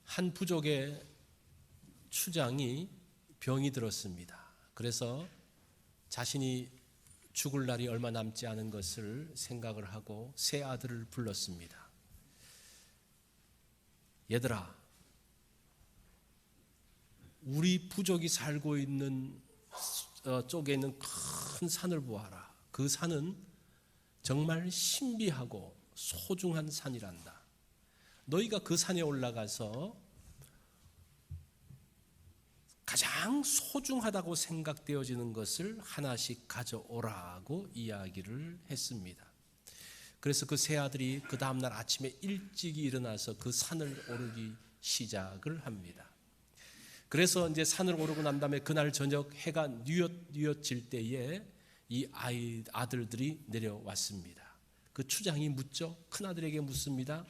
한 부족의 추장이 병이 들었습니다. 그래서 자신이 죽을 날이 얼마 남지 않은 것을 생각을 하고 세 아들을 불렀습니다. 얘들아, 우리 부족이 살고 있는 쪽에 있는 큰 산을 보아라. 그 산은 정말 신비하고 소중한 산이란다. 너희가 그 산에 올라가서 가장 소중하다고 생각되어지는 것을 하나씩 가져오라고 이야기를 했습니다. 그래서 그 세 아들이 그 다음날 아침에 일찍 일어나서 그 산을 오르기 시작을 합니다. 그래서 이제 산을 오르고 난 다음에 그날 저녁 해가 뉘엿질 때에 이 아들들이 내려왔습니다. 그 추장이 묻죠. 큰아들에게 묻습니다.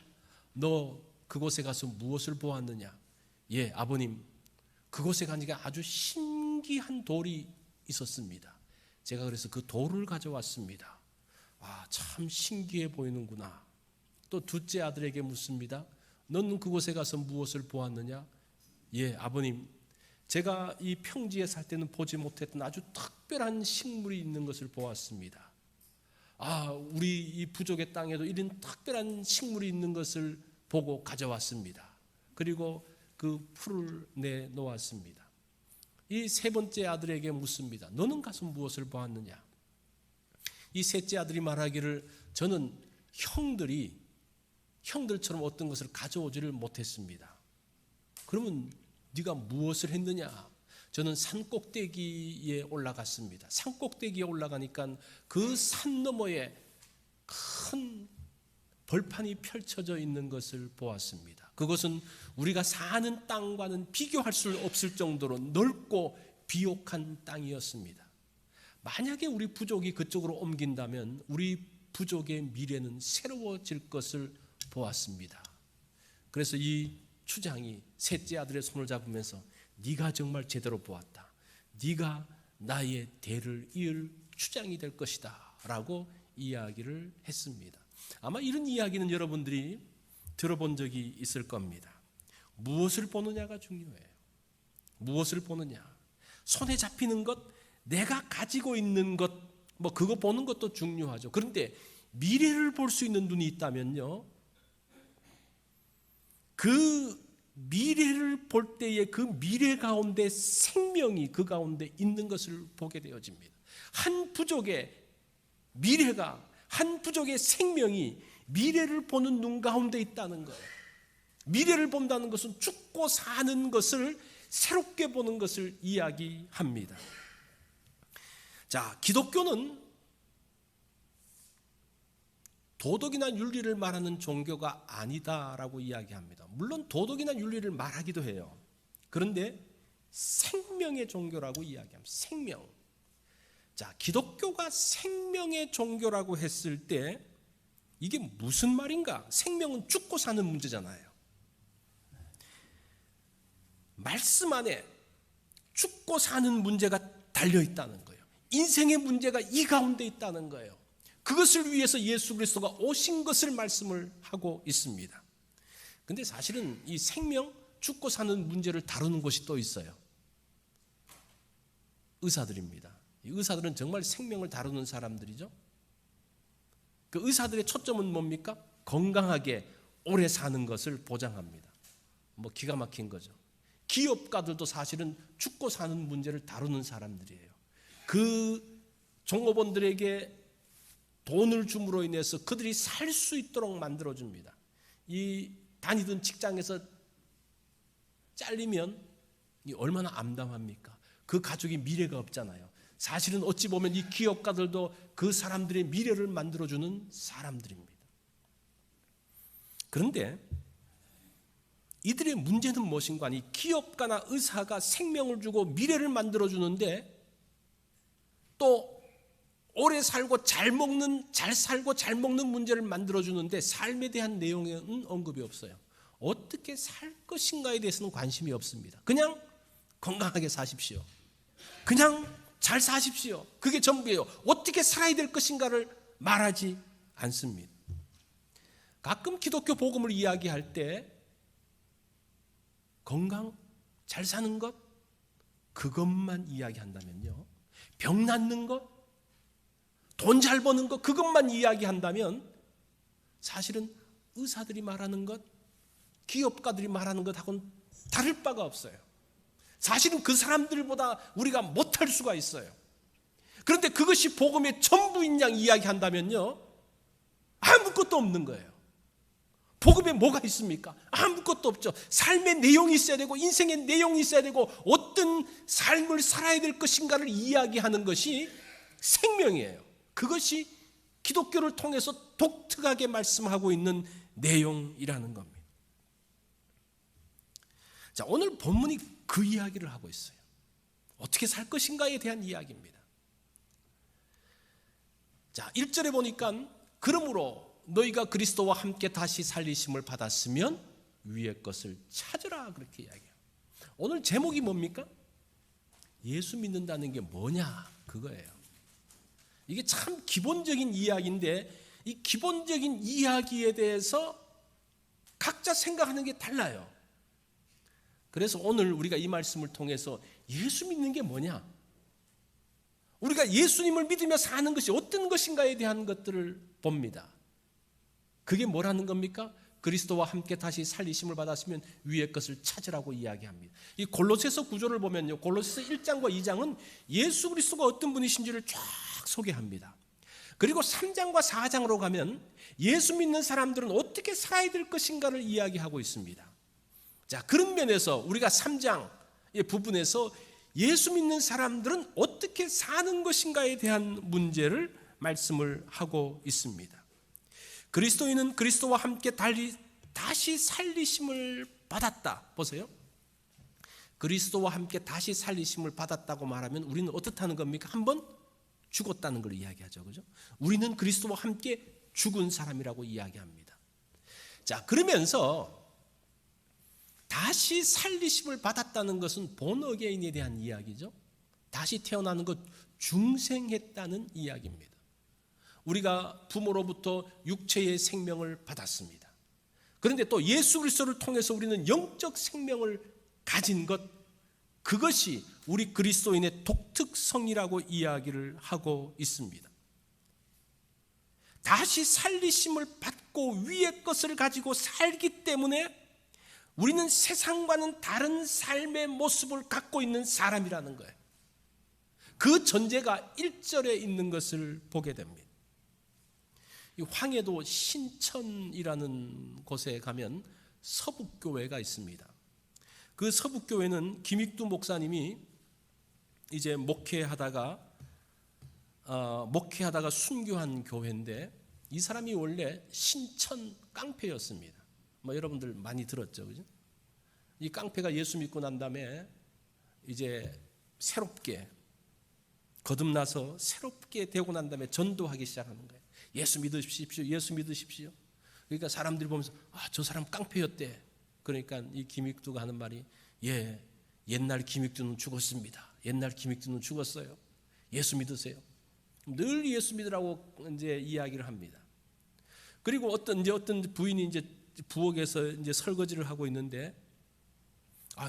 너 그곳에 가서 무엇을 보았느냐? 예, 아버님, 그곳에 가니까 아주 신기한 돌이 있었습니다. 제가 그래서 그 돌을 가져왔습니다. 아, 참 신기해 보이는구나. 또 둘째 아들에게 묻습니다. 너는 그곳에 가서 무엇을 보았느냐? 예, 아버님, 제가 이 평지에 살 때는 보지 못했던 아주 특별한 식물이 있는 것을 보았습니다. 아, 우리 이 부족의 땅에도 이런 특별한 식물이 있는 것을 보고 가져왔습니다. 그리고 그 풀을 내놓았습니다. 이 세 번째 아들에게 묻습니다. 너는 가서 무엇을 보았느냐? 이 셋째 아들이 말하기를 저는 형들처럼 어떤 것을 가져오지를 못했습니다. 그러면 네가 무엇을 했느냐? 저는 산꼭대기에 올라갔습니다. 산꼭대기에 올라가니까 그 산 너머에 큰 벌판이 펼쳐져 있는 것을 보았습니다. 그것은 우리가 사는 땅과는 비교할 수 없을 정도로 넓고 비옥한 땅이었습니다. 만약에 우리 부족이 그쪽으로 옮긴다면 우리 부족의 미래는 새로워질 것을 보았습니다. 그래서 이 추장이 셋째 아들의 손을 잡으면서 네가 정말 제대로 보았다. 네가 나의 대를 이을 추장이 될 것이다 라고 이야기를 했습니다. 아마 이런 이야기는 여러분들이 들어본 적이 있을 겁니다. 무엇을 보느냐가 중요해요. 무엇을 보느냐. 손에 잡히는 것, 내가 가지고 있는 것, 그거 보는 것도 중요하죠. 그런데 미래를 볼 수 있는 눈이 있다면요, 그 미래를 볼 때에 그 미래 가운데 생명이 그 가운데 있는 것을 보게 되어집니다. 한 부족의 미래가, 한 부족의 생명이 미래를 보는 눈 가운데 있다는 거예요. 미래를 본다는 것은 죽고 사는 것을 새롭게 보는 것을 이야기합니다. 자, 기독교는 도덕이나 윤리를 말하는 종교가 아니다라고 이야기합니다. 물론 도덕이나 윤리를 말하기도 해요. 그런데 생명의 종교라고 이야기합니다. 생명. 자, 기독교가 생명의 종교라고 했을 때 이게 무슨 말인가? 생명은 죽고 사는 문제잖아요. 말씀 안에 죽고 사는 문제가 달려있다는 거예요. 인생의 문제가 이 가운데 있다는 거예요. 그것을 위해서 예수 그리스도가 오신 것을 말씀을 하고 있습니다. 근데 사실은 이 생명, 죽고 사는 문제를 다루는 곳이 또 있어요. 의사들입니다. 이 의사들은 정말 생명을 다루는 사람들이죠. 그 의사들의 초점은 뭡니까? 건강하게 오래 사는 것을 보장합니다. 기가 막힌 거죠. 기업가들도 사실은 죽고 사는 문제를 다루는 사람들이에요. 그 종업원들에게 돈을 줌으로 인해서 그들이 살 수 있도록 만들어줍니다. 이 다니던 직장에서 잘리면 얼마나 암담합니까? 그 가족이 미래가 없잖아요. 사실은 어찌 보면 이 기업가들도 그 사람들의 미래를 만들어주는 사람들입니다. 그런데 이들의 문제는 무엇인가? 이 기업가나 의사가 생명을 주고 미래를 만들어주는데 또 오래 살고 잘 살고 잘 먹는 문제를 만들어주는데 삶에 대한 내용은 언급이 없어요. 어떻게 살 것인가에 대해서는 관심이 없습니다. 그냥 건강하게 사십시오. 그냥 잘 사십시오. 그게 전부예요. 어떻게 살아야 될 것인가를 말하지 않습니다. 가끔 기독교 복음을 이야기할 때 건강, 잘 사는 것, 그것만 이야기한다면요, 병 낫는 것, 돈 잘 버는 것, 그것만 이야기한다면 사실은 의사들이 말하는 것, 기업가들이 말하는 것하고는 다를 바가 없어요. 사실은 그 사람들보다 우리가 못할 수가 있어요. 그런데 그것이 복음의 전부인 양 이야기한다면요, 아무것도 없는 거예요. 복음에 뭐가 있습니까? 아무것도 없죠. 삶의 내용이 있어야 되고 인생의 내용이 있어야 되고 어떤 삶을 살아야 될 것인가를 이야기하는 것이 생명이에요. 그것이 기독교를 통해서 독특하게 말씀하고 있는 내용이라는 겁니다. 자, 오늘 본문이 그 이야기를 하고 있어요. 어떻게 살 것인가에 대한 이야기입니다. 자, 1절에 보니까 그러므로 너희가 그리스도와 함께 다시 살리심을 받았으면 위의 것을 찾으라, 그렇게 이야기해요. 오늘 제목이 뭡니까? 예수 믿는다는 게 뭐냐, 그거예요. 이게 참 기본적인 이야기인데 이 기본적인 이야기에 대해서 각자 생각하는 게 달라요. 그래서 오늘 우리가 이 말씀을 통해서 예수 믿는 게 뭐냐, 우리가 예수님을 믿으며 사는 것이 어떤 것인가에 대한 것들을 봅니다. 그게 뭐라는 겁니까? 그리스도와 함께 다시 살리심을 받았으면 위의 것을 찾으라고 이야기합니다. 이 골로새서 구조를 보면요, 골로새서 1장과 2장은 예수 그리스도가 어떤 분이신지를 쫙 소개합니다. 그리고 3장과 4장으로 가면 예수 믿는 사람들은 어떻게 살아야 될 것인가를 이야기하고 있습니다. 자, 그런 면에서 우리가 3장의 부분에서 예수 믿는 사람들은 어떻게 사는 것인가에 대한 문제를 말씀을 하고 있습니다. 그리스도인은 그리스도와 함께 다시 살리심을 받았다. 보세요. 그리스도와 함께 다시 살리심을 받았다고 말하면 우리는 어떻다는 겁니까? 한번 죽었다는 걸 이야기하죠. 그죠? 우리는 그리스도와 함께 죽은 사람이라고 이야기합니다. 자, 그러면서 다시 살리심을 받았다는 것은 본 어게인에 대한 이야기죠. 다시 태어나는 것, 중생했다는 이야기입니다. 우리가 부모로부터 육체의 생명을 받았습니다. 그런데 또 예수 그리스도를 통해서 우리는 영적 생명을 가진 것, 그것이 우리 그리스도인의 독특성이라고 이야기를 하고 있습니다. 다시 살리심을 받고 위의 것을 가지고 살기 때문에 우리는 세상과는 다른 삶의 모습을 갖고 있는 사람이라는 거예요. 그 전제가 1절에 있는 것을 보게 됩니다. 이 황해도 신천이라는 곳에 가면 서북교회가 있습니다. 그 서북교회는 김익두 목사님이 이제 목회하다가 순교한 교회인데, 이 사람이 원래 신천 깡패였습니다. 뭐 여러분들 많이 들었죠, 그죠? 이 깡패가 예수 믿고 난 다음에 이제 새롭게 거듭나서 새롭게 되고 난 다음에 전도하기 시작하는 거예요. 예수 믿으십시오, 예수 믿으십시오. 그러니까 사람들이 보면서 저 사람 깡패였대. 그러니까 이 김익두가 하는 말이, 예, 옛날 김익두는 죽었습니다. 옛날 김익두는 죽었어요. 예수 믿으세요. 늘 예수 믿으라고 이제 이야기를 합니다. 그리고 어떤 부인이 이제 부엌에서 이제 설거지를 하고 있는데,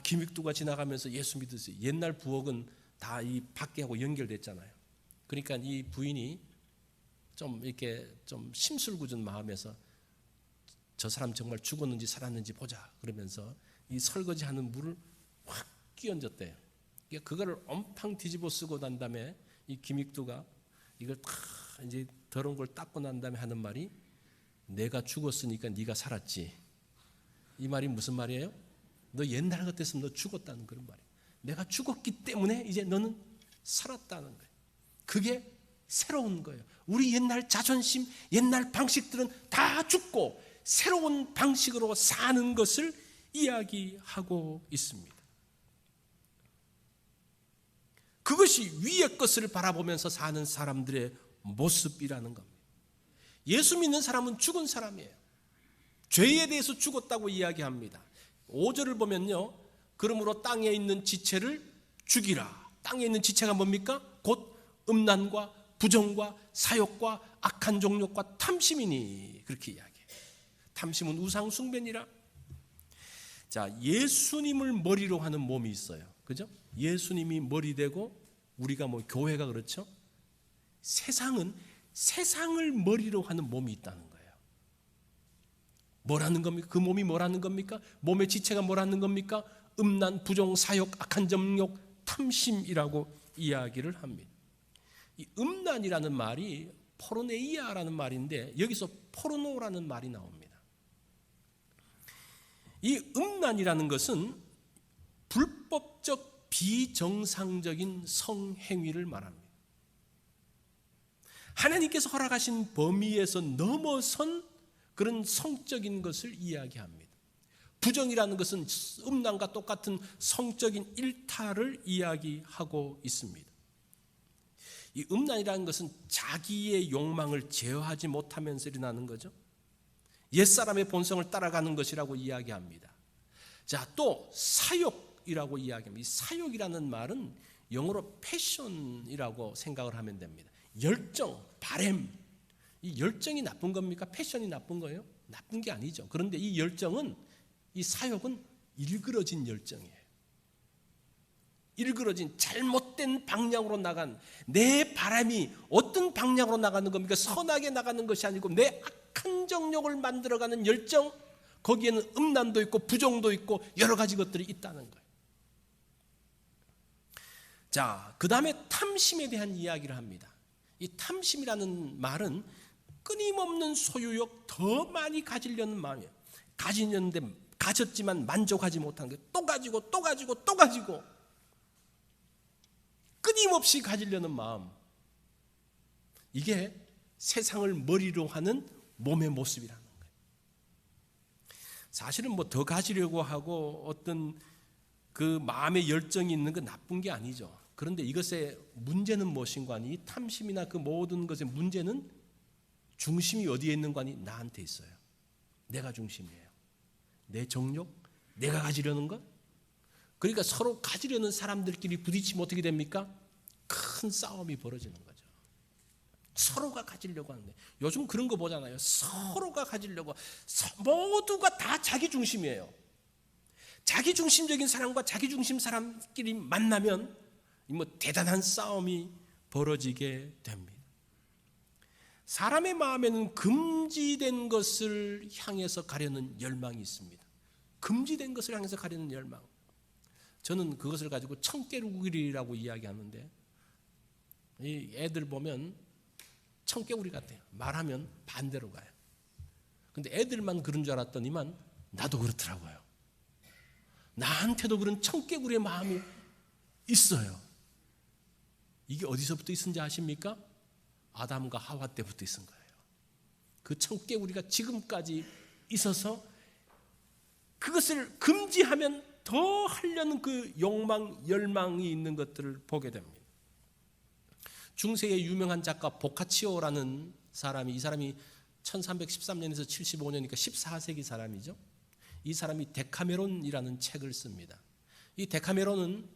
김익두가 지나가면서 예수 믿으세요. 옛날 부엌은 다 이 밖에하고 연결됐잖아요. 그러니까 이 부인이 좀 이렇게 좀 심술궂은 마음에서 저 사람 정말 죽었는지 살았는지 보자 그러면서 이 설거지하는 물을 확 끼얹었대요. 그거를 엄청 뒤집어 쓰고 난 다음에 이 김익두가 이걸 다 이제 더러운 걸 닦고 난 다음에 하는 말이, 내가 죽었으니까 네가 살았지. 이 말이 무슨 말이에요? 너 옛날 같았으면 너 죽었다는 그런 말이에요. 내가 죽었기 때문에 이제 너는 살았다는 거예요. 그게 새로운 거예요. 우리 옛날 자존심, 옛날 방식들은 다 죽고 새로운 방식으로 사는 것을 이야기하고 있습니다. 그것이 위의 것을 바라보면서 사는 사람들의 모습이라는 겁니다. 예수 믿는 사람은 죽은 사람이에요. 죄에 대해서 죽었다고 이야기합니다. 5절을 보면요, 그러므로 땅에 있는 지체를 죽이라. 땅에 있는 지체가 뭡니까? 곧 음란과 부정과 사욕과 악한 종욕과 탐심이니, 그렇게 이야기해요. 탐심은 우상 숭배니라. 자, 예수님을 머리로 하는 몸이 있어요. 그죠? 예수님이 머리 되고 우리가 뭐 교회가 그렇죠? 세상은 세상을 머리로 하는 몸이 있다는 거예요. 뭐라는 겁니까? 그 몸이 뭐라는 겁니까? 몸의 지체가 뭐라는 겁니까? 음란, 부정, 사욕, 악한 정욕, 탐심이라고 이야기를 합니다. 이 음란이라는 말이 포르네이아라는 말인데 여기서 포르노라는 말이 나옵니다. 이 음란이라는 것은 불법적 비정상적인 성행위를 말합니다. 하나님께서 허락하신 범위에서 넘어선 그런 성적인 것을 이야기합니다. 부정이라는 것은 음란과 똑같은 성적인 일탈을 이야기하고 있습니다. 이 음란이라는 것은 자기의 욕망을 제어하지 못하면서 일어나는 거죠. 옛사람의 본성을 따라가는 것이라고 이야기합니다. 자, 또 사욕이라고 이야기합니다. 이 사욕이라는 말은 영어로 패션이라고 생각을 하면 됩니다. 열정, 바램. 이 열정이 나쁜 겁니까? 패션이 나쁜 거예요? 나쁜 게 아니죠. 그런데 이 열정은, 이 사욕은 일그러진 열정이에요. 일그러진 잘못된 방향으로 나간 내 바람이 어떤 방향으로 나가는 겁니까? 선하게 나가는 것이 아니고 내 악한 정욕을 만들어가는 열정, 거기에는 음란도 있고 부정도 있고 여러 가지 것들이 있다는 거예요. 자, 그 다음에 탐심에 대한 이야기를 합니다. 이 탐심이라는 말은 끊임없는 소유욕, 더 많이 가지려는 마음이에요. 가졌지만 만족하지 못하는 게 또 가지고 또 가지고 또 가지고 끊임없이 가지려는 마음, 이게 세상을 머리로 하는 몸의 모습이라는 거예요. 사실은 뭐 더 가지려고 하고 어떤 그 마음의 열정이 있는 건 나쁜 게 아니죠. 그런데 이것의 문제는 무엇인가 하니, 이 탐심이나 그 모든 것의 문제는 중심이 어디에 있는 거 하니, 나한테 있어요. 내가 중심이에요. 내 정욕, 내가 가지려는 것. 그러니까 서로 가지려는 사람들끼리 부딪히면 어떻게 됩니까? 큰 싸움이 벌어지는 거죠. 서로가 가지려고 하는데, 요즘 그런 거 보잖아요. 서로가 가지려고, 모두가 다 자기 중심이에요. 자기 중심적인 사람과 자기 중심 사람끼리 만나면 뭐 대단한 싸움이 벌어지게 됩니다. 사람의 마음에는 금지된 것을 향해서 가려는 열망이 있습니다. 금지된 것을 향해서 가려는 열망. 저는 그것을 가지고 청개구리라고 이야기하는데, 이 애들 보면 청개구리 같아요. 말하면 반대로 가요. 근데 애들만 그런 줄 알았더니만 나도 그렇더라고요. 나한테도 그런 청개구리의 마음이 있어요. 이게 어디서부터 있은지 아십니까? 아담과 하와 때부터 있은 거예요. 그 청개구리가 지금까지 있어서 그것을 금지하면 더 하려는 그 욕망, 열망이 있는 것들을 보게 됩니다. 중세의 유명한 작가 보카치오라는 사람이, 이 사람이 1313년에서 75년이니까 14세기 사람이죠. 이 사람이 데카메론이라는 책을 씁니다. 이 데카메론은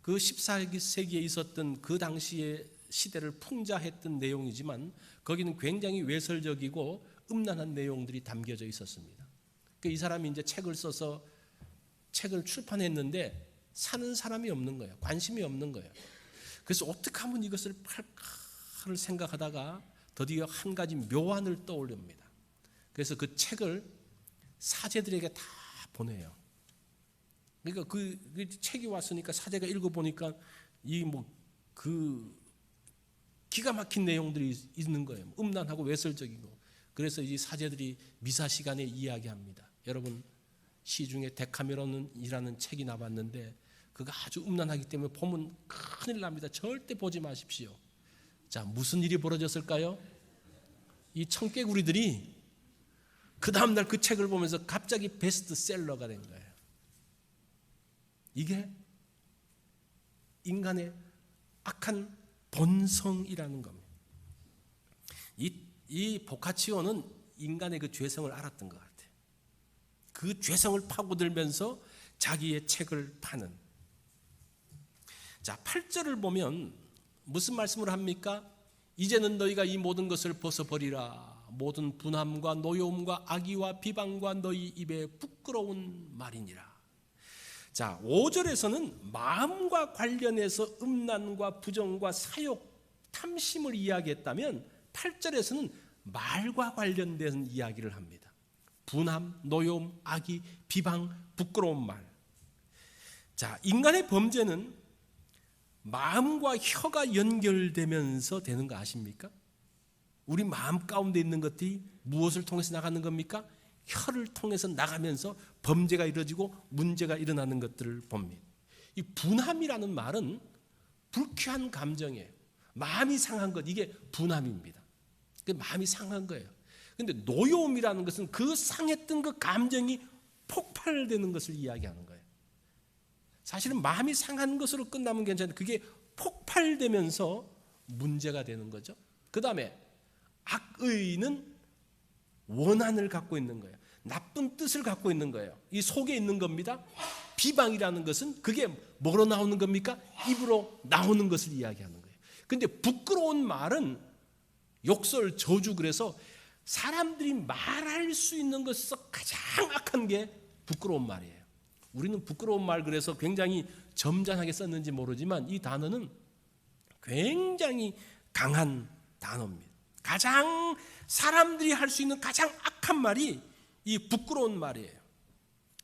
그 14세기에 있었던 그 당시의 시대를 풍자했던 내용이지만 거기는 굉장히 외설적이고 음란한 내용들이 담겨져 있었습니다. 이 사람이 이제 책을 써서 책을 출판했는데 사는 사람이 없는 거예요. 관심이 없는 거예요. 그래서 어떻게 하면 이것을 팔까를 생각하다가 드디어 한 가지 묘안을 떠올립니다. 그래서 그 책을 사제들에게 다 보내요. 그러니까 그 책이 왔으니까 사제가 읽어보니까 이 기가 막힌 내용들이 있는 거예요. 음란하고 외설적이고. 그래서 이 사제들이 미사 시간에 이야기합니다. 여러분, 시중에 데카메론이라는 책이 나왔는데 그거 아주 음란하기 때문에 보면 큰일 납니다. 절대 보지 마십시오. 자, 무슨 일이 벌어졌을까요? 이 청개구리들이 그 다음날 그 책을 보면서 갑자기 베스트셀러가 된 거예요. 이게 인간의 악한 본성이라는 겁니다. 이 보카치오는 인간의 그 죄성을 알았던 것 같아요. 그 죄성을 파고들면서 자기의 책을 파는. 자, 8절을 보면 무슨 말씀을 합니까? 이제는 너희가 이 모든 것을 벗어버리라. 모든 분함과 노여움과 악의와 비방과 너희 입에 부끄러운 말이니라. 자, 5절에서는 마음과 관련해서 음란과 부정과 사욕, 탐심을 이야기했다면 8절에서는 말과 관련된 이야기를 합니다. 분함, 노여움, 악의, 비방, 부끄러운 말. 자, 인간의 범죄는 마음과 혀가 연결되면서 되는 거 아십니까? 우리 마음 가운데 있는 것들이 무엇을 통해서 나가는 겁니까? 혀를 통해서 나가면서 범죄가 이루어지고 문제가 일어나는 것들을 봅니다. 이 분함이라는 말은 불쾌한 감정이에요. 마음이 상한 것, 이게 분함입니다. 마음이 상한 거예요. 그런데 노여움이라는 것은 그 상했던 그 감정이 폭발되는 것을 이야기하는 거예요. 사실은 마음이 상한 것으로 끝나면 괜찮은데 그게 폭발되면서 문제가 되는 거죠. 그 다음에 악의는 원한을 갖고 있는 거예요. 나쁜 뜻을 갖고 있는 거예요. 이 속에 있는 겁니다. 비방이라는 것은 그게 뭐로 나오는 겁니까? 입으로 나오는 것을 이야기하는 거예요. 그런데 부끄러운 말은 욕설, 저주, 그래서 사람들이 말할 수 있는 것에서 가장 악한 게 부끄러운 말이에요. 우리는 부끄러운 말 그래서 굉장히 점잖하게 썼는지 모르지만 이 단어는 굉장히 강한 단어입니다. 가장 사람들이 할 수 있는 가장 악한 말이 이 부끄러운 말이에요.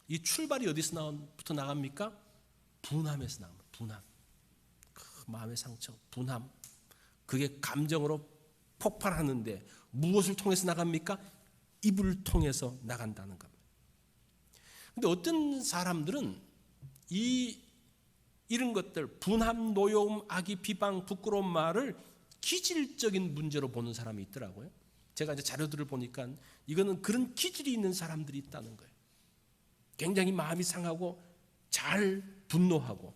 이 출발이 어디서부터 나갑니까? 분함에서 나옵니다. 분함. 그 마음의 상처, 분함. 그게 감정으로 폭발하는데 무엇을 통해서 나갑니까? 입을 통해서 나간다는 겁니다. 근데 어떤 사람들은 이런 것들, 분함, 노여움, 악의, 비방, 부끄러운 말을 기질적인 문제로 보는 사람이 있더라고요. 제가 이제 자료들을 보니까 이거는 그런 기질이 있는 사람들이 있다는 거예요. 굉장히 마음이 상하고 잘 분노하고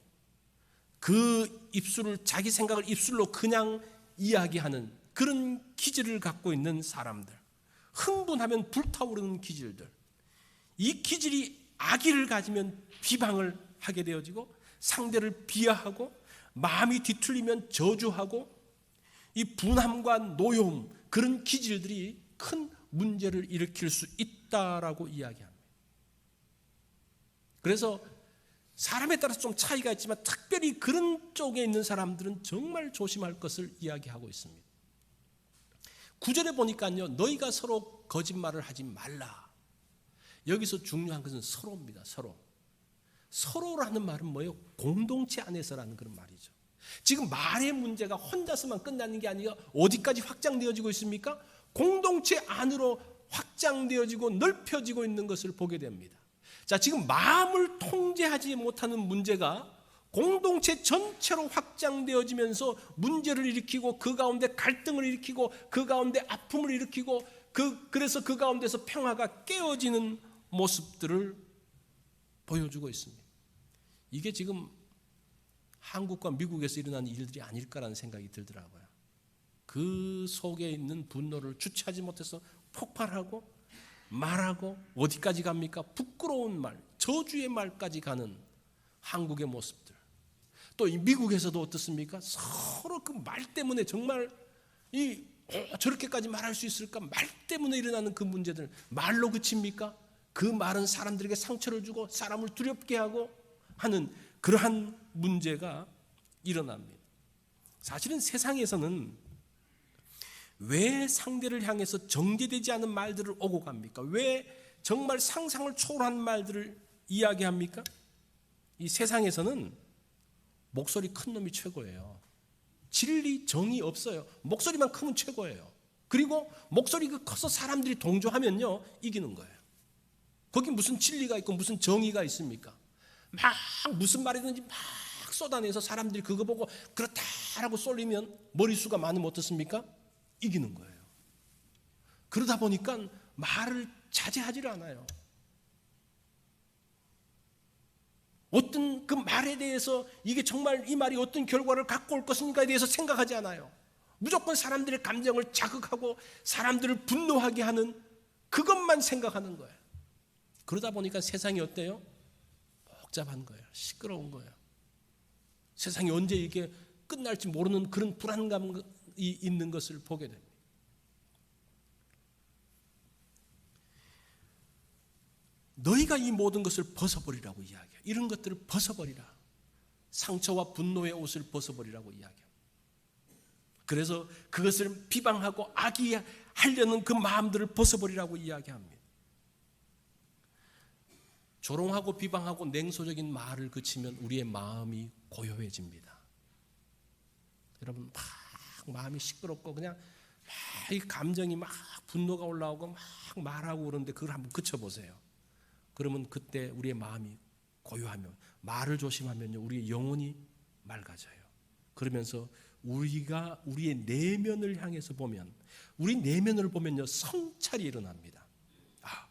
그 입술을, 자기 생각을 입술로 그냥 이야기하는 그런 기질을 갖고 있는 사람들, 흥분하면 불타오르는 기질들, 이 기질이 악의를 가지면 비방을 하게 되어지고 상대를 비하하고 마음이 뒤틀리면 저주하고 이 분함과 노여움, 그런 기질들이 큰 문제를 일으킬 수 있다라고 이야기합니다. 그래서 사람에 따라서 좀 차이가 있지만 특별히 그런 쪽에 있는 사람들은 정말 조심할 것을 이야기하고 있습니다. 9절에 보니까요, 너희가 서로 거짓말을 하지 말라. 여기서 중요한 것은 서로입니다. 서로라는 말은 뭐예요? 공동체 안에서라는 그런 말이죠. 지금 말의 문제가 혼자서만 끝나는 게 아니라 어디까지 확장되어지고 있습니까? 공동체 안으로 확장되어지고 넓혀지고 있는 것을 보게 됩니다. 자, 지금 마음을 통제하지 못하는 문제가 공동체 전체로 확장되어지면서 문제를 일으키고 그 가운데 갈등을 일으키고 그 가운데 아픔을 일으키고 그래서 그 가운데서 평화가 깨어지는 모습들을 보여주고 있습니다. 이게 지금 한국과 미국에서 일어나는 일들이 아닐까라는 생각이 들더라고요. 그 속에 있는 분노를 주체하지 못해서 폭발하고 말하고 어디까지 갑니까? 부끄러운 말, 저주의 말까지 가는 한국의 모습들. 또 이 미국에서도 어떻습니까? 서로 그 말 때문에 정말 저렇게까지 말할 수 있을까? 말 때문에 일어나는 그 문제들 말로 그칩니까? 그 말은 사람들에게 상처를 주고 사람을 두렵게 하고 하는 그러한 문제가 일어납니다. 사실은 세상에서는 왜 상대를 향해서 정제되지 않은 말들을 오고 갑니까? 왜 정말 상상을 초월한 말들을 이야기합니까? 이 세상에서는 목소리 큰 놈이 최고예요. 진리, 정의 없어요. 목소리만 크면 최고예요. 그리고 목소리가 커서 사람들이 동조하면요, 이기는 거예요. 거기 무슨 진리가 있고 무슨 정의가 있습니까? 막 무슨 말이든지 막 쏟아내서 사람들이 그거 보고 그렇다라고 쏠리면 머리수가 많으면 어떻습니까? 이기는 거예요. 그러다 보니까 말을 자제하지를 않아요. 어떤 그 말에 대해서 이게 정말 이 말이 어떤 결과를 갖고 올 것인가에 대해서 생각하지 않아요. 무조건 사람들의 감정을 자극하고 사람들을 분노하게 하는 그것만 생각하는 거예요. 그러다 보니까 세상이 어때요? 복잡한 거예요. 시끄러운 거예요. 세상이 언제 이게 끝날지 모르는 그런 불안감이 있는 것을 보게 됩니다. 너희가 이 모든 것을 벗어버리라고 이야기해요. 이런 것들을 벗어버리라. 상처와 분노의 옷을 벗어버리라고 이야기해요. 그래서 그것을 비방하고 악의하려는 그 마음들을 벗어버리라고 이야기합니다. 조롱하고 비방하고 냉소적인 말을 그치면 우리의 마음이 고요해집니다. 여러분, 막 마음이 시끄럽고 그냥 막 이 감정이 막 분노가 올라오고 막 말하고 그러는데 그걸 한번 그쳐보세요. 그러면 그때 우리의 마음이 고요하면, 말을 조심하면요, 우리의 영혼이 맑아져요. 그러면서 우리가 우리의 내면을 향해서 보면, 우리 내면을 보면요, 성찰이 일어납니다. 아,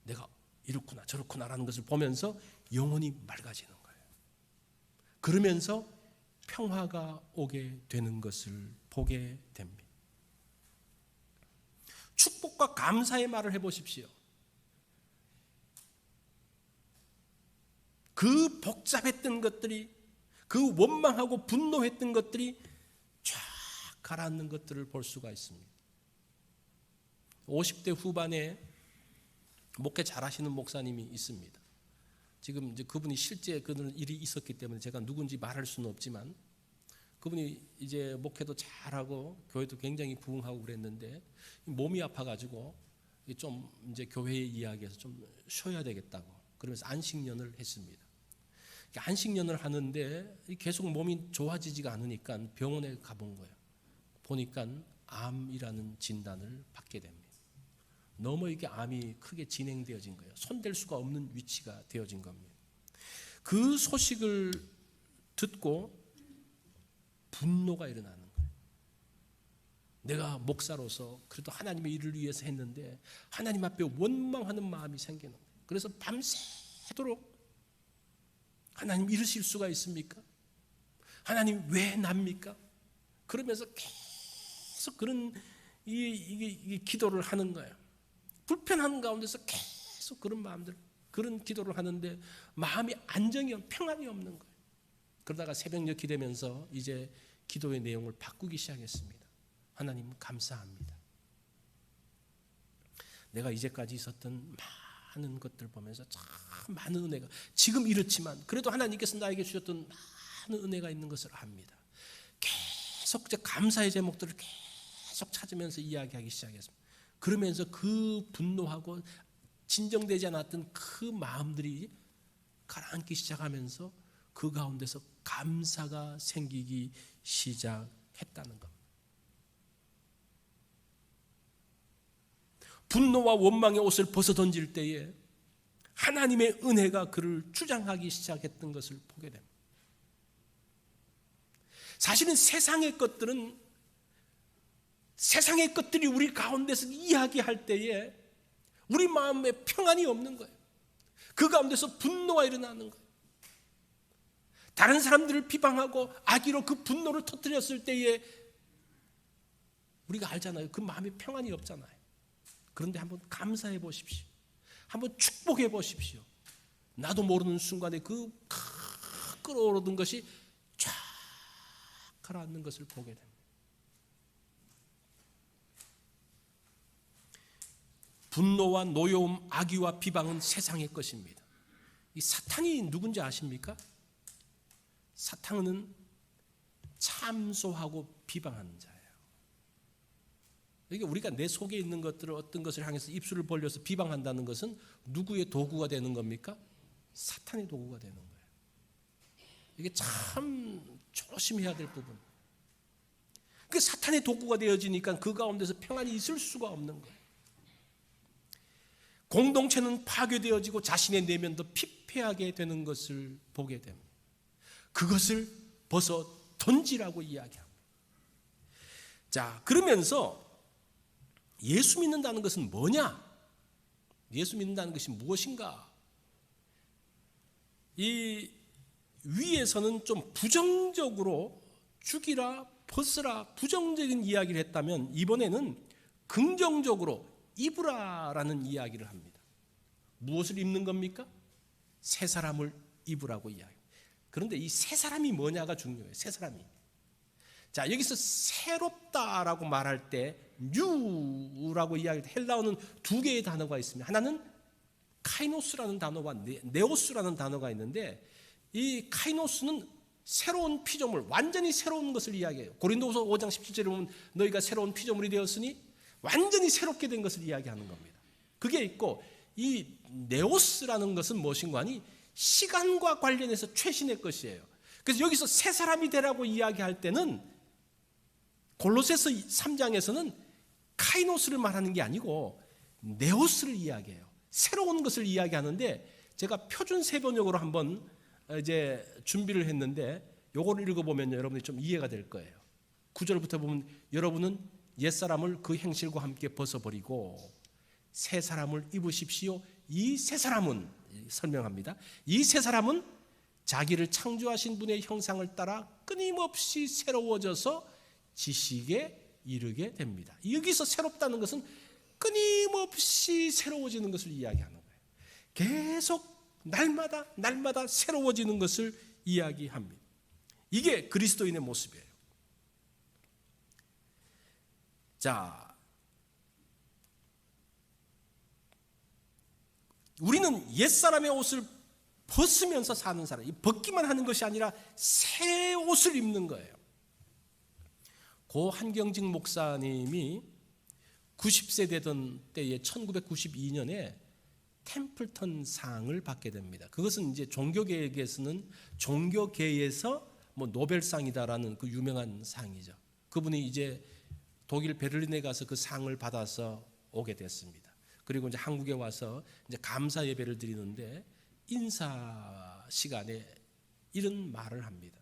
내가 이렇구나 저렇구나라는 것을 보면서 영혼이 맑아지는 거예요. 그러면서 평화가 오게 되는 것을 보게 됩니다. 축복과 감사의 말을 해보십시오. 그 복잡했던 것들이, 그 원망하고 분노했던 것들이 쫙 가라앉는 것들을 볼 수가 있습니다. 50대 후반에 목회 잘하시는 목사님이 있습니다. 지금 이제 그분이 실제 그런 일이 있었기 때문에 제가 누군지 말할 수는 없지만, 그분이 이제 목회도 잘하고 교회도 굉장히 부흥하고 그랬는데 몸이 아파가지고 좀 이제 교회의 이야기에서 좀 쉬어야 되겠다고 그러면서 안식년을 했습니다. 안식년을 하는데 계속 몸이 좋아지지가 않으니까 병원에 가본 거예요. 보니까 암이라는 진단을 받게 됩니다. 너무 이게 암이 크게 진행되어진 거예요. 손댈 수가 없는 위치가 되어진 겁니다. 그 소식을 듣고 분노가 일어나는 거예요. 내가 목사로서 그래도 하나님의 일을 위해서 했는데 하나님 앞에 원망하는 마음이 생기는 거예요. 그래서 밤새도록 하나님 이러실 수가 있습니까? 하나님 왜 납니까? 그러면서 계속 그런 이 기도를 하는 거예요. 불편한 가운데서 계속 그런 마음들, 그런 기도를 하는데 마음이 안정이, 평안이 없는 거예요. 그러다가 새벽녘이 되면서 이제 기도의 내용을 바꾸기 시작했습니다. 하나님 감사합니다. 내가 이제까지 있었던 많은 것들 보면서 참 많은 은혜가, 지금 이렇지만 그래도 하나님께서 나에게 주셨던 많은 은혜가 있는 것을 압니다. 계속 이제 감사의 제목들을 계속 찾으면서 이야기하기 시작했습니다. 그러면서 그 분노하고 진정되지 않았던 그 마음들이 가라앉기 시작하면서 그 가운데서 감사가 생기기 시작했다는 겁니다. 분노와 원망의 옷을 벗어던질 때에 하나님의 은혜가 그를 주장하기 시작했던 것을 보게 됩니다. 사실은 세상의 것들이 우리 가운데서 이야기할 때에 우리 마음에 평안이 없는 거예요. 그 가운데서 분노가 일어나는 거예요. 다른 사람들을 비방하고 악의로 그 분노를 터뜨렸을 때에 우리가 알잖아요. 그 마음에 평안이 없잖아요. 그런데 한번 감사해 보십시오. 한번 축복해 보십시오. 나도 모르는 순간에 그 끌어오르던 것이 쫙 가라앉는 것을 보게 됩니다. 분노와 노여움, 악의와 비방은 세상의 것입니다. 이 사탄이 누군지 아십니까? 사탄은 참소하고 비방하는 자예요. 그러니까 우리가 내 속에 있는 것들을, 어떤 것을 향해서 입술을 벌려서 비방한다는 것은 누구의 도구가 되는 겁니까? 사탄의 도구가 되는 거예요. 이게 참 조심해야 될 부분. 그 사탄의 도구가 되어지니까 그 가운데서 평안이 있을 수가 없는 거예요. 공동체는 파괴되어지고 자신의 내면도 피폐하게 되는 것을 보게 됩니다. 그것을 벗어 던지라고 이야기합니다. 자, 그러면서 예수 믿는다는 것은 뭐냐? 예수 믿는다는 것이 무엇인가? 이 위에서는 좀 부정적으로 죽이라, 벗으라, 부정적인 이야기를 했다면 이번에는 긍정적으로 입으라라는 이야기를 합니다. 무엇을 입는 겁니까? 새 사람을 입으라고 이야기합니다. 그런데 이 새 사람이 뭐냐가 중요해요. 새 사람이. 자, 여기서 새롭다라고 말할 때 new라고 이야기할 때 헬라어는 두 개의 단어가 있습니다. 하나는 카이노스라는 단어와 네오스라는 단어가 있는데, 이 카이노스는 새로운 피조물, 완전히 새로운 것을 이야기해요. 고린도후서 5장 17절에 보면 너희가 새로운 피조물이 되었으니 완전히 새롭게 된 것을 이야기하는 겁니다. 그게 있고, 이 네오스라는 것은 무엇인가 하니 시간과 관련해서 최신의 것이에요. 그래서 여기서 새 사람이 되라고 이야기할 때는 골로새서 3장에서는 카이노스를 말하는 게 아니고 네오스를 이야기해요. 새로운 것을 이야기하는데, 제가 표준 세번역으로 한번 이제 준비를 했는데 요거를 읽어보면 여러분이 좀 이해가 될 거예요. 9절부터 보면 여러분은 옛사람을 그 행실과 함께 벗어버리고 새 사람을 입으십시오. 이 새 사람은, 설명합니다, 이 새 사람은 자기를 창조하신 분의 형상을 따라 끊임없이 새로워져서 지식에 이르게 됩니다. 여기서 새롭다는 것은 끊임없이 새로워지는 것을 이야기하는 거예요. 계속 날마다 새로워지는 것을 이야기합니다. 이게 그리스도인의 모습이에요. 자, 우리는 옛사람의 옷을 벗으면서 사는 사람, 벗기만 하는 것이 아니라 새 옷을 입는 거예요. 고 한경직 목사님이 90세 되던 때에 1992년에 템플턴 상을 받게 됩니다. 그것은 이제 종교계에서 뭐 노벨상이다라는 그 유명한 상이죠. 그분이 이제 독일 베를린에 가서 그 상을 받아서 오게 됐습니다. 그리고 이제 한국에 와서 이제 감사 예배를 드리는데 인사 시간에 이런 말을 합니다.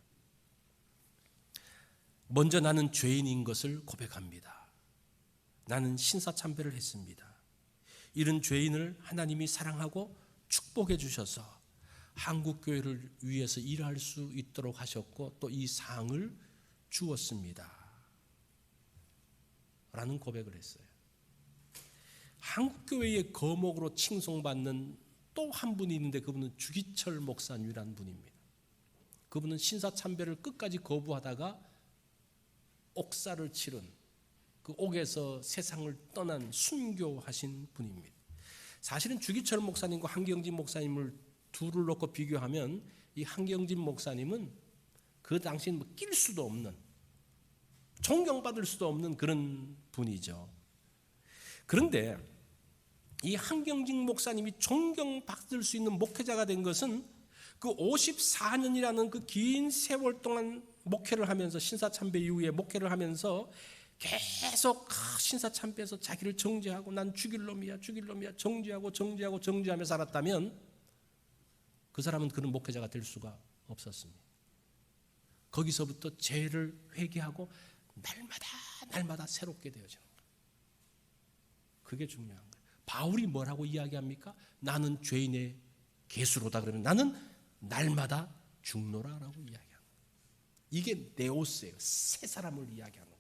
먼저 나는 죄인인 것을 고백합니다. 나는 신사참배를 했습니다. 이런 죄인을 하나님이 사랑하고 축복해 주셔서 한국교회를 위해서 일할 수 있도록 하셨고 또 이 상을 주었습니다. 라는 고백을 했어요. 한국교회의 거목으로 칭송받는 또 한 분이 있는데 그분은 주기철 목사님이라는 분입니다. 그분은 신사참배를 끝까지 거부하다가 옥사를 치른, 그 옥에서 세상을 떠난 순교하신 분입니다. 사실은 주기철 목사님과 한경진 목사님을 둘을 놓고 비교하면 이 한경진 목사님은 그 당시엔 뭐 낄 수도 없는, 존경받을 수도 없는 그런 분이죠. 그런데 이 한경진 목사님이 존경받을 수 있는 목회자가 된 것은 그 54년이라는 그 긴 세월 동안 목회를 하면서, 신사참배 이후에 목회를 하면서 계속 신사참배에서 자기를 정죄하고 난 죽일 놈이야 정죄하며 살았다면 그 사람은 그런 목회자가 될 수가 없었습니다. 거기서부터 죄를 회개하고 날마다 새롭게 되어지는 거예요. 그게 중요한 거예요. 바울이 뭐라고 이야기합니까? 나는 죄인의 개수로다. 그러면 나는 날마다 죽노라라고 이야기합니다. 이게 네오스예요. 새 사람을 이야기하는 거예요.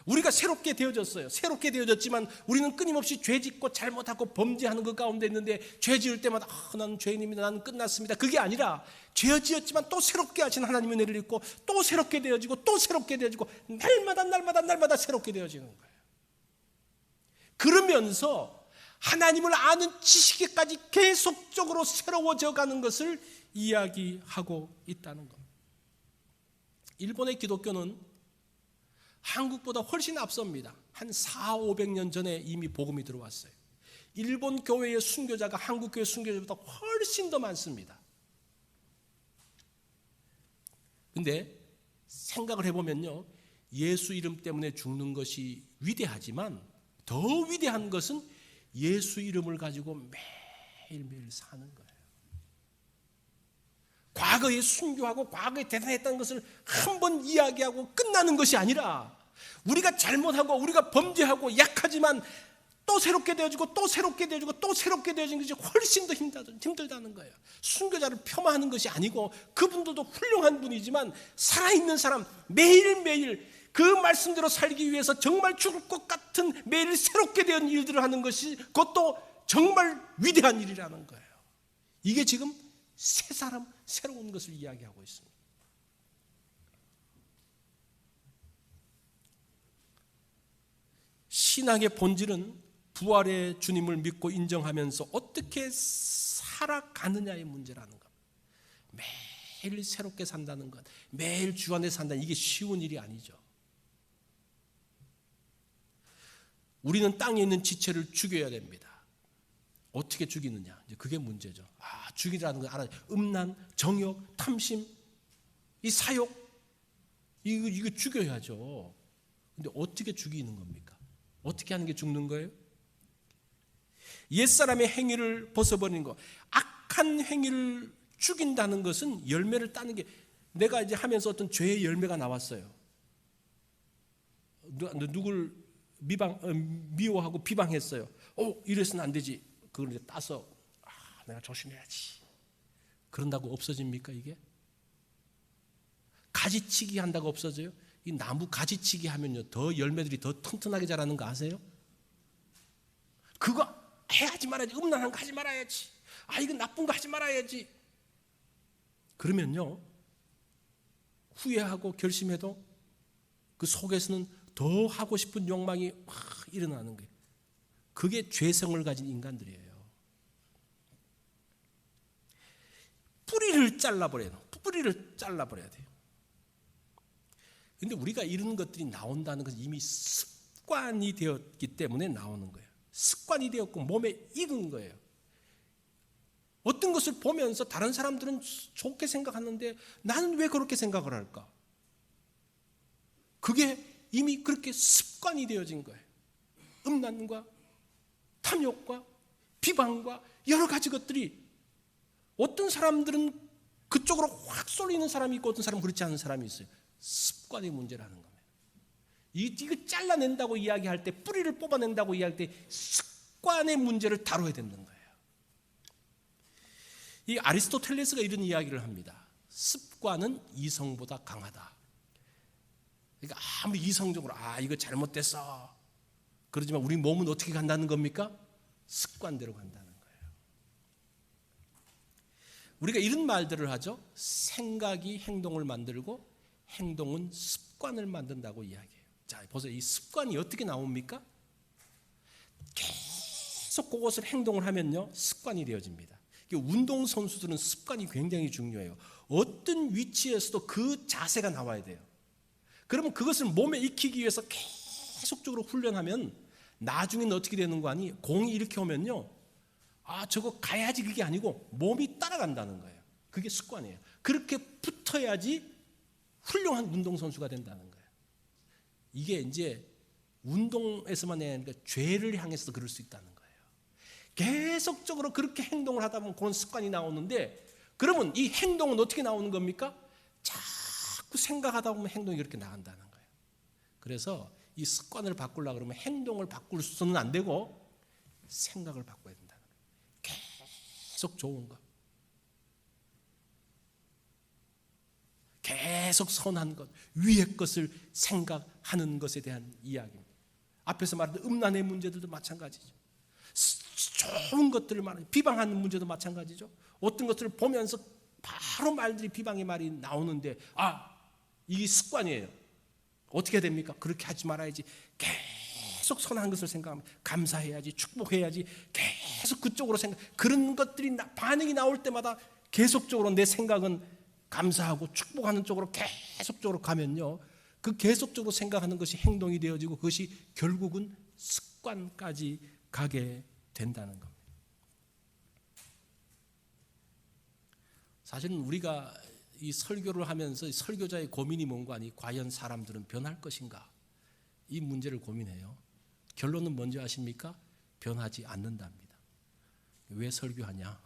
우리가 새롭게 되어졌어요. 새롭게 되어졌지만 우리는 끊임없이 죄짓고 잘못하고 범죄하는 것 가운데 있는데, 죄 지을 때마다 나는 죄인입니다, 나는 끝났습니다. 그게 아니라 죄 지었지만 또 새롭게 하신 하나님의 은혜를 입고 또 새롭게 되어지고 또 새롭게 되어지고 날마다 새롭게 되어지는 거예요. 그러면서 하나님을 아는 지식에까지 계속적으로 새로워져 가는 것을 이야기하고 있다는 겁니다. 일본의 기독교는 한국보다 훨씬 앞섭니다. 한 400~500년 전에 이미 복음이 들어왔어요. 일본 교회의 순교자가 한국 교회 순교자보다 훨씬 더 많습니다. 근데 생각을 해보면요, 예수 이름 때문에 죽는 것이 위대하지만 더 위대한 것은 예수 이름을 가지고 매일매일 사는 거예요. 과거에 순교하고 과거에 대단했다는 것을 한번 이야기하고 끝나는 것이 아니라, 우리가 잘못하고 우리가 범죄하고 약하지만 또 새롭게 되어지고 또 새롭게 되어지고 또 새롭게 되어지는 것이 훨씬 더 힘들다는 거예요. 순교자를 폄하하는 것이 아니고, 그분들도 훌륭한 분이지만 살아있는 사람, 매일매일 그 말씀대로 살기 위해서 정말 죽을 것 같은 매일 새롭게 된 일들을 하는 것이, 그것도 정말 위대한 일이라는 거예요. 이게 지금 새 사람, 새로운 것을 이야기하고 있습니다. 신앙의 본질은 부활의 주님을 믿고 인정하면서 어떻게 살아가느냐의 문제라는 것. 매일 새롭게 산다는 것, 매일 주 안에 산다는 이게 쉬운 일이 아니죠. 우리는 땅에 있는 지체를 죽여야 됩니다. 어떻게 죽이느냐? 이제 그게 문제죠. 죽이라는 걸 알아요. 음란, 정욕, 탐심, 이 사욕, 이거 죽여야죠. 근데 어떻게 죽이는 겁니까? 어떻게 하는 게 죽는 거예요? 옛사람의 행위를 벗어버리는 거. 악한 행위를 죽인다는 것은 열매를 따는 게, 내가 이제 하면서 어떤 죄의 열매가 나왔어요. 누굴 미워하고 비방했어요. 이래서는 안 되지. 그걸 이제 따서 내가 조심해야지. 그런다고 없어집니까 이게? 가지치기 한다고 없어져요? 이 나무 가지치기 하면요 더 열매들이 더 튼튼하게 자라는 거 아세요? 그거 해야지 말아야지. 음란한 거 하지 말아야지. 이거 나쁜 거 하지 말아야지. 그러면요 후회하고 결심해도 그 속에서는 더 하고 싶은 욕망이 막 일어나는 거예요. 그게 죄성을 가진 인간들이에요. 뿌리를 잘라버려야 돼요. 뿌리를 잘라버려야 돼요. 근데 우리가 이런 것들이 나온다는 것은 이미 습관이 되었기 때문에 나오는 거예요. 습관이 되었고 몸에 익은 거예요. 어떤 것을 보면서 다른 사람들은 좋게 생각하는데 나는 왜 그렇게 생각을 할까? 그게 이미 그렇게 습관이 되어진 거예요. 음란과 탐욕과 비방과 여러 가지 것들이, 어떤 사람들은 그쪽으로 확 쏠리는 사람이 있고 어떤 사람은 그렇지 않은 사람이 있어요. 습관의 문제라는 겁니다. 이거 잘라낸다고 이야기할 때, 뿌리를 뽑아낸다고 이야기할 때 습관의 문제를 다뤄야 되는 거예요. 이 아리스토텔레스가 이런 이야기를 합니다. 습관은 이성보다 강하다. 그러니까 아무리 이성적으로 이거 잘못됐어 그러지만 우리 몸은 어떻게 간다는 겁니까? 습관대로 간다는 거예요. 우리가 이런 말들을 하죠. 생각이 행동을 만들고 행동은 습관을 만든다고 이야기해요. 자, 보세요. 이 습관이 어떻게 나옵니까? 계속 그것을 행동을 하면요 습관이 되어집니다. 운동선수들은 습관이 굉장히 중요해요. 어떤 위치에서도 그 자세가 나와야 돼요. 그러면 그것을 몸에 익히기 위해서 계속적으로 훈련하면 나중에는 어떻게 되는 거 아니? 공이 이렇게 오면요 저거 가야지, 그게 아니고 몸이 따라간다는 거예요. 그게 습관이에요. 그렇게 붙어야지 훌륭한 운동선수가 된다는 거예요. 이게 이제 운동에서만 아니라 죄를 향해서도 그럴 수 있다는 거예요. 계속적으로 그렇게 행동을 하다 보면 그런 습관이 나오는데, 그러면 이 행동은 어떻게 나오는 겁니까? 자꾸 생각하다 보면 행동이 그렇게 나간다는 거예요. 그래서 이 습관을 바꾸려고 그러면 행동을 바꿀 수는 안 되고 생각을 바꿔야 된다는 거예요. 계속 좋은 것, 계속 선한 것, 위의 것을 생각하는 것에 대한 이야기입니다. 앞에서 말했던 음란의 문제들도 마찬가지죠. 좋은 것들을 말하는, 비방하는 문제도 마찬가지죠. 어떤 것들을 보면서 바로 말들이, 비방의 말이 나오는데 이게 습관이에요. 어떻게 됩니까? 그렇게 하지 말아야지. 계속 선한 것을 생각하면 감사해야지, 축복해야지, 계속 그쪽으로 생각. 그런 것들이 반응이 나올 때마다 계속적으로 내 생각은 감사하고 축복하는 쪽으로 계속적으로 가면요, 그 계속적으로 생각하는 것이 행동이 되어지고 그것이 결국은 습관까지 가게 된다는 겁니다. 사실은 우리가 이 설교를 하면서 설교자의 고민이 뭔가 아니, 과연 사람들은 변할 것인가, 이 문제를 고민해요. 결론은 뭔지 아십니까? 변하지 않는답니다. 왜 설교하냐?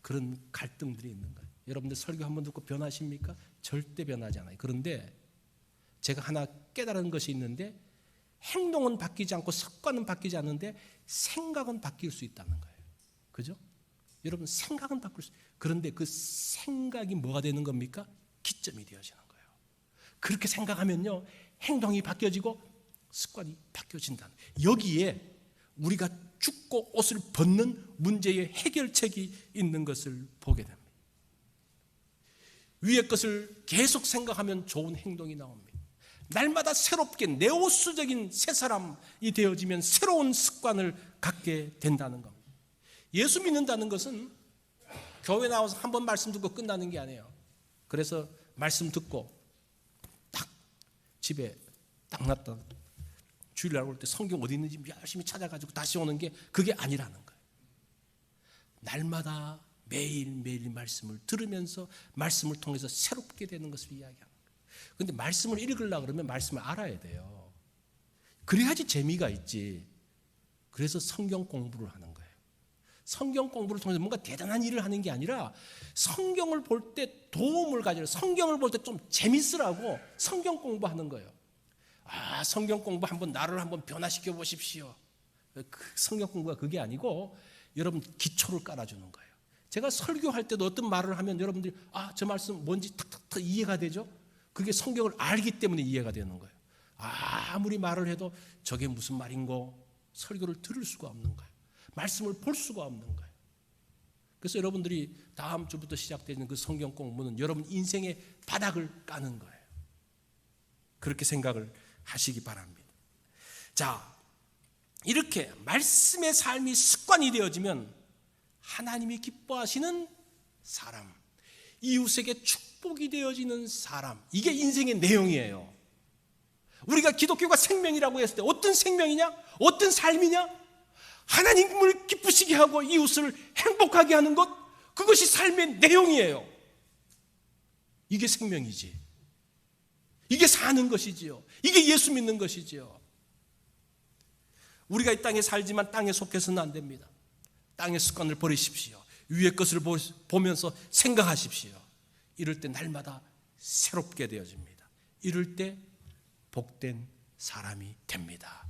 그런 갈등들이 있는 거예요. 여러분들 설교 한번 듣고 변하십니까? 절대 변하지 않아요. 그런데 제가 하나 깨달은 것이 있는데, 행동은 바뀌지 않고 습관은 바뀌지 않는데 생각은 바뀔 수 있다는 거예요. 그죠? 여러분, 생각은 바꿀 수 있어요. 그런데 그 생각이 뭐가 되는 겁니까? 기점이 되어지는 거예요. 그렇게 생각하면요, 행동이 바뀌어지고 습관이 바뀌어진다는 거예요. 여기에 우리가 죽고 옷을 벗는 문제의 해결책이 있는 것을 보게 됩니다. 위의 것을 계속 생각하면 좋은 행동이 나옵니다. 날마다 새롭게 네오스적인 새 사람이 되어지면 새로운 습관을 갖게 된다는 겁니다. 예수 믿는다는 것은 교회 나와서 한 번 말씀 듣고 끝나는 게 아니에요. 그래서 말씀 듣고 딱 집에 딱 놨다 주일날 올 때 성경 어디 있는지 열심히 찾아가지고 다시 오는 게 그게 아니라는 거예요. 날마다 매일매일 말씀을 들으면서 말씀을 통해서 새롭게 되는 것을 이야기하는 거예요. 그런데 말씀을 읽으려고 그러면 말씀을 알아야 돼요. 그래야지 재미가 있지. 그래서 성경 공부를 하는 거예요. 성경 공부를 통해서 뭔가 대단한 일을 하는 게 아니라 성경을 볼 때 도움을 가지고 성경을 볼 때 좀 재밌으라고 성경 공부하는 거예요. 아, 성경 공부 한번 나를 한번 변화시켜 보십시오. 성경 공부가 그게 아니고 여러분 기초를 깔아주는 거예요. 제가 설교할 때도 어떤 말을 하면 여러분들이 아, 저 말씀 뭔지 탁탁탁 이해가 되죠? 그게 성경을 알기 때문에 이해가 되는 거예요. 아무리 말을 해도 저게 무슨 말인고 설교를 들을 수가 없는 거예요. 말씀을 볼 수가 없는 거예요. 그래서 여러분들이 다음 주부터 시작되는 그 성경 공부는 여러분 인생의 바닥을 까는 거예요. 그렇게 생각을 하시기 바랍니다. 자, 이렇게 말씀의 삶이 습관이 되어지면 하나님이 기뻐하시는 사람, 이웃에게 축복이 되어지는 사람, 이게 인생의 내용이에요. 우리가 기독교가 생명이라고 했을 때 어떤 생명이냐? 어떤 삶이냐? 하나님을 기쁘시게 하고 이웃을 행복하게 하는 것, 그것이 삶의 내용이에요. 이게 생명이지. 이게 사는 것이지요. 이게 예수 믿는 것이지요. 우리가 이 땅에 살지만 땅에 속해서는 안 됩니다. 땅의 습관을 버리십시오. 위의 것을 보면서 생각하십시오. 이럴 때 날마다 새롭게 되어집니다. 이럴 때 복된 사람이 됩니다.